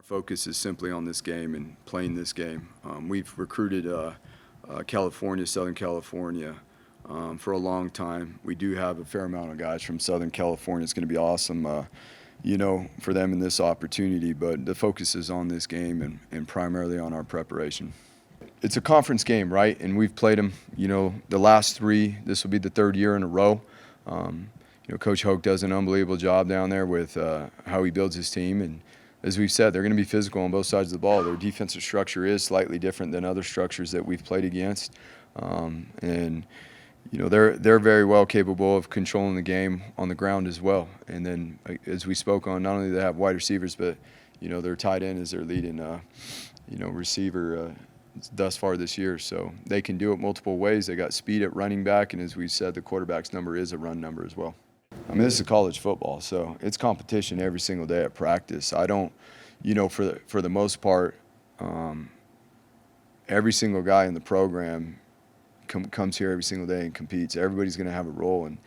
Focus is simply on this game and playing this game. We've recruited California, Southern California, for a long time. We do have a fair amount of guys from Southern California. It's going to be awesome, for them in this opportunity. But the focus is on this game and primarily on our preparation. It's a conference game, right? And we've played them, the last three. This will be the third year in a row. Coach Hoke does an unbelievable job down there with how he builds his team. And as we've said, they're going to be physical on both sides of the ball. Their defensive structure is slightly different than other structures that we've played against. They're very well capable of controlling the game on the ground as well. And then, as we spoke on, not only do they have wide receivers, but their tight end is their leading receiver thus far this year. So they can do it multiple ways. They got speed at running back, and as we said, the quarterback's number is a run number as well. I mean, this is college football, so it's competition every single day at practice. I don't, for the most part, every single guy in the program comes here every single day and competes. Everybody's going to have a role, and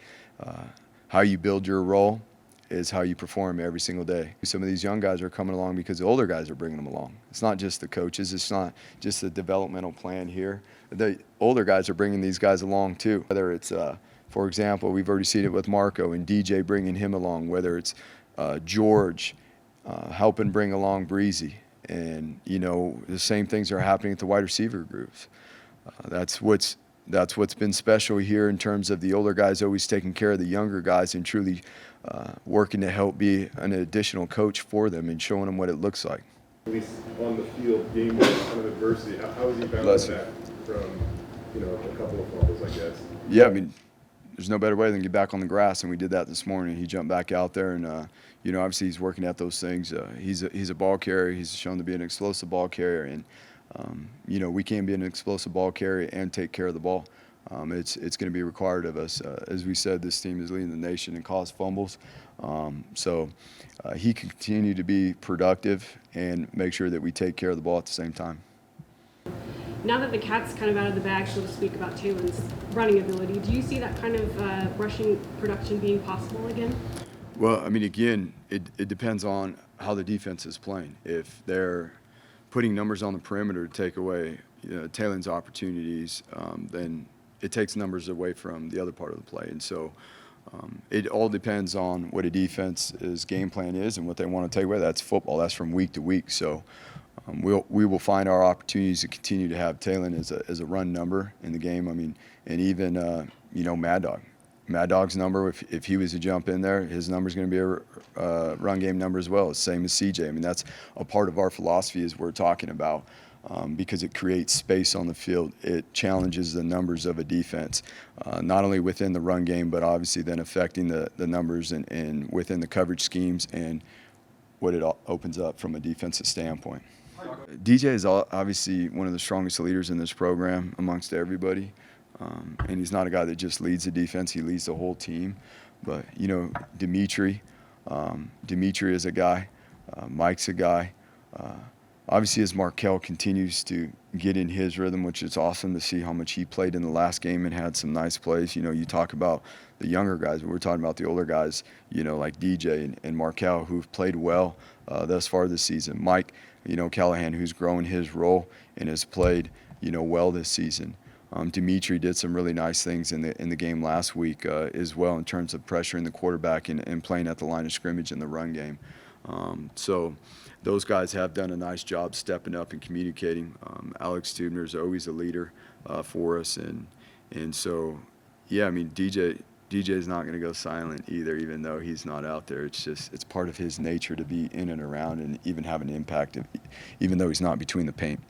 how you build your role is how you perform every single day. Some of these young guys are coming along because the older guys are bringing them along. It's not just the coaches. It's not just the developmental plan here. The older guys are bringing these guys along too. Whether it's, for example, we've already seen it with Marco and DJ bringing him along. Whether it's George helping bring along Breezy. And, the same things are happening at the wide receiver groups. That's what's been special here in terms of the older guys always taking care of the younger guys and truly working to help be an additional coach for them and showing them what it looks like. At least on the field, game kind of adversity, how has he balanced that from, a couple of fumbles, I guess? Yeah, I mean, there's no better way than get back on the grass, and we did that this morning. He jumped back out there, and obviously he's working at those things. He's a ball carrier. He's shown to be an explosive ball carrier, and we can be an explosive ball carrier and take care of the ball. It's going to be required of us. As we said, this team is leading the nation in caused fumbles. So he can continue to be productive and make sure that we take care of the ball at the same time. Now that the cat's kind of out of the bag, so to speak, about Taylor's running ability, do you see that kind of rushing production being possible again? Well, I mean, again, it depends on how the defense is playing. If they're putting numbers on the perimeter to take away Taylor's opportunities, then it takes numbers away from the other part of the play. And so it all depends on what a defense's game plan is and what they want to take away. That's football. That's from week to week. So we will find our opportunities to continue to have Taylor as a run number in the game. I mean, and even, Mad Dog. Mad Dog's number, if he was to jump in there, his number is going to be a run game number as well. It's the same as CJ. I mean, that's a part of our philosophy as we're talking about. Because it creates space on the field. It challenges the numbers of a defense, not only within the run game, but obviously then affecting the numbers and within the coverage schemes and what it opens up from a defensive standpoint. DJ is obviously one of the strongest leaders in this program amongst everybody, and he's not a guy that just leads the defense, he leads the whole team. But, Dimitri is a guy, Mike's a guy. Obviously, as Markel continues to get in his rhythm, which is awesome to see how much he played in the last game and had some nice plays. You talk about the younger guys, but we're talking about the older guys, like DJ and Markel, who've played well thus far this season. Mike, Callahan, who's growing his role and has played, well this season. Dimitri did some really nice things in the game last week as well in terms of pressuring the quarterback and playing at the line of scrimmage in the run game. So those guys have done a nice job stepping up and communicating. Alex Tubner is always a leader for us, and so, yeah, I mean, DJ is not going to go silent either, even though he's not out there. It's part of his nature to be in and around and even have an impact, even though he's not between the paint.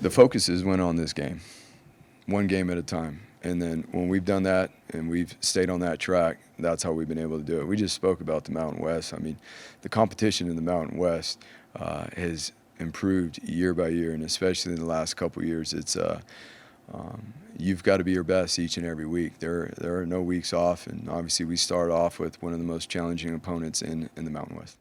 The focus is win on this game, one game at a time. And then when we've done that and we've stayed on that track, that's how we've been able to do it. We just spoke about the Mountain West. I mean, the competition in the Mountain West has improved year by year, and especially in the last couple of years, it's you've got to be your best each and every week. There are no weeks off, and obviously we start off with one of the most challenging opponents in the Mountain West.